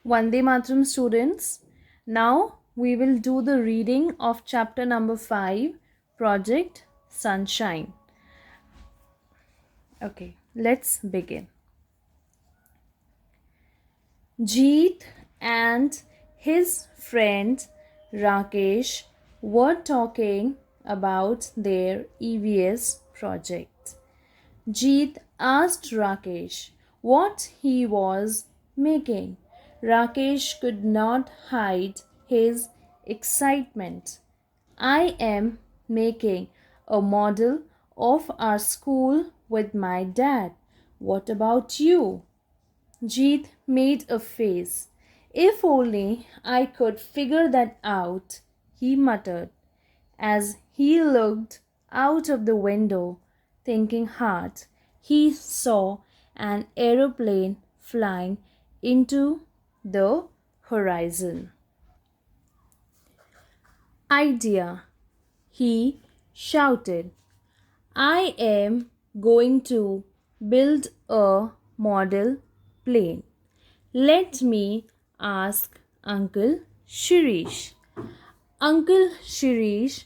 Vande Mataram students. Now we will do the reading of chapter number 5, Project Sunshine. Okay, let's begin. Jeet and his friend Rakesh were talking about their EVS project. Jeet asked Rakesh what he was making. Rakesh could not hide his excitement. I am making a model of our school with my dad. What about you? Jeet made a face. If only I could figure that out, he muttered as he looked out of the window, thinking hard. He saw an aeroplane flying into the horizon. Idea, he shouted. I am going to build a model plane. Let me ask Uncle Shirish. Uncle Shirish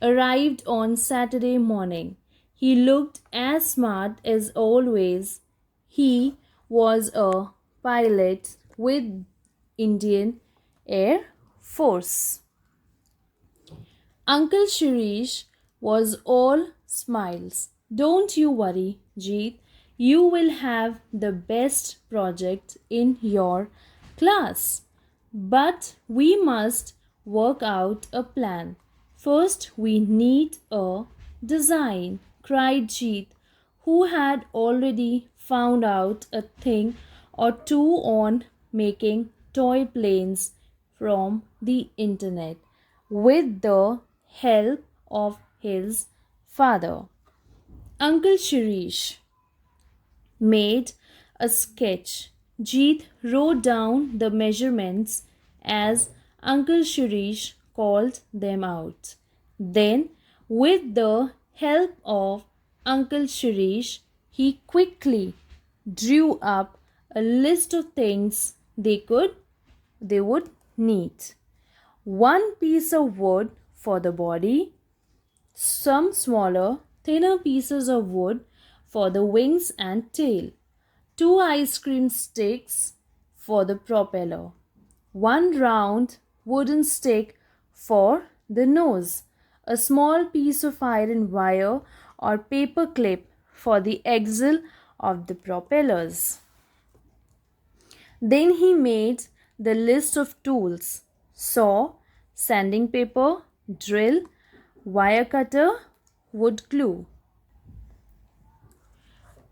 arrived on Saturday morning. He looked as smart as always. He was a pilot with Indian Air Force. Uncle Shirish was all smiles. Don't you worry, Jeet. You will have the best project in your class. But we must work out a plan. First, we need a design, cried Jeet, who had already found out a thing or two on making toy planes from the internet with the help of his father. Uncle Shirish made a sketch. Jeet wrote down the measurements as Uncle Shirish called them out. Then, with the help of Uncle Shirish, he quickly drew up a list of things they would need. One piece of wood for the body, some smaller, thinner pieces of wood for the wings and tail, two ice cream sticks for the propeller, one round wooden stick for the nose, a small piece of iron wire or paper clip for the axle of the propellers. Then he made the list of tools: saw, sanding paper, drill, wire cutter, wood glue.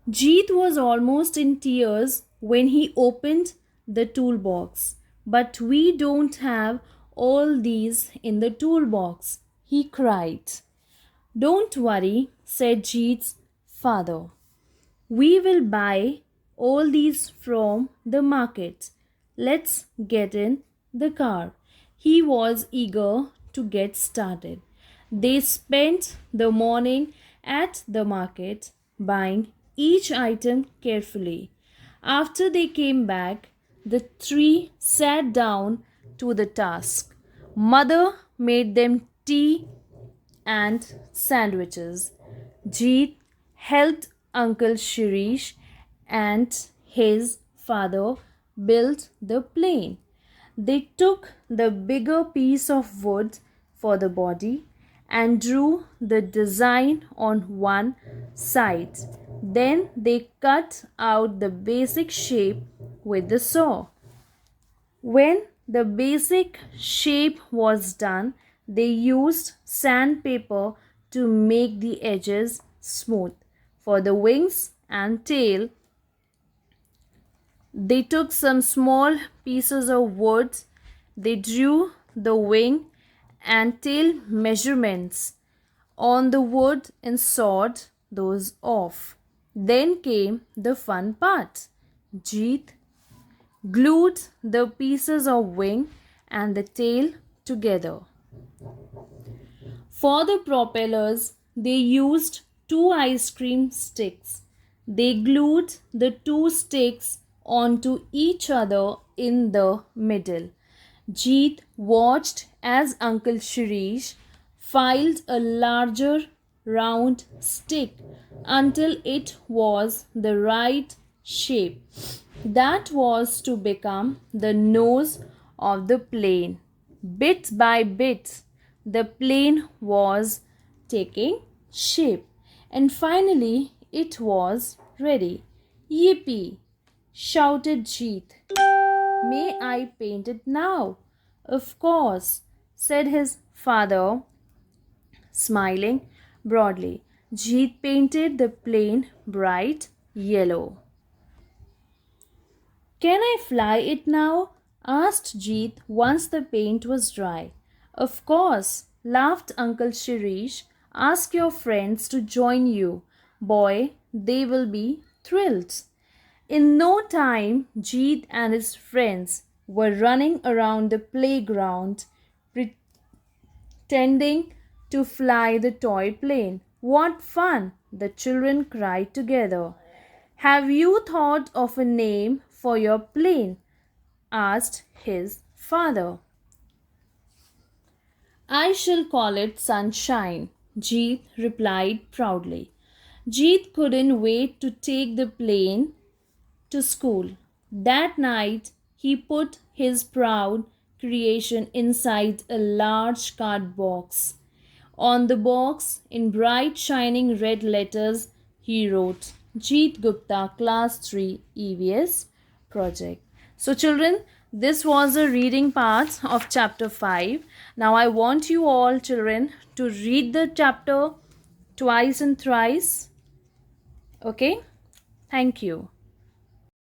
Jeet was almost in tears when he opened the toolbox. But we don't have all these in the toolbox, he cried. Don't worry, said Jeet's father. We will buy all these from the market. Let's get in the car. He was eager to get started. They spent the morning at the market buying each item carefully. After they came back, the three sat down to the task. Mother made them tea and sandwiches. Jeet helped Uncle Shirish and his father build the plane. They took the bigger piece of wood for the body and drew the design on one side. Then they cut out the basic shape with the saw. When the basic shape was done, they used sandpaper to make the edges smooth. For the wings and tail, they took some small pieces of wood. They drew the wing and tail measurements on the wood and sawed those off. Then came the fun part. Jeet glued the pieces of wing and the tail together. For the propellers, they used two ice cream sticks. They glued the two sticks onto each other in the middle. Jeet watched as Uncle Shirish filed a larger round stick until it was the right shape. That was to become the nose of the plane. Bit by bit, the plane was taking shape, and finally it was ready. Yippee! Shouted Jeet. May I paint it now? Of course, said his father, smiling broadly. Jeet painted the plane bright yellow. Can I fly it now? Asked Jeet once the paint was dry. Of course, laughed Uncle Shirish. Ask your friends to join you. Boy, they will be thrilled. In no time, Jeet and his friends were running around the playground pretending to fly the toy plane. What fun! The children cried together. Have you thought of a name for your plane? Asked his father. I shall call it Sunshine, Jeet replied proudly. Jeet couldn't wait to take the plane to school. That night, he put his proud creation inside a large card box. On the box, in bright shining red letters, he wrote Jeet Gupta Class 3 EVS Project. So, children, this was a reading part of chapter 5. Now, I want you all, children, to read the chapter twice and thrice. Okay? Thank you.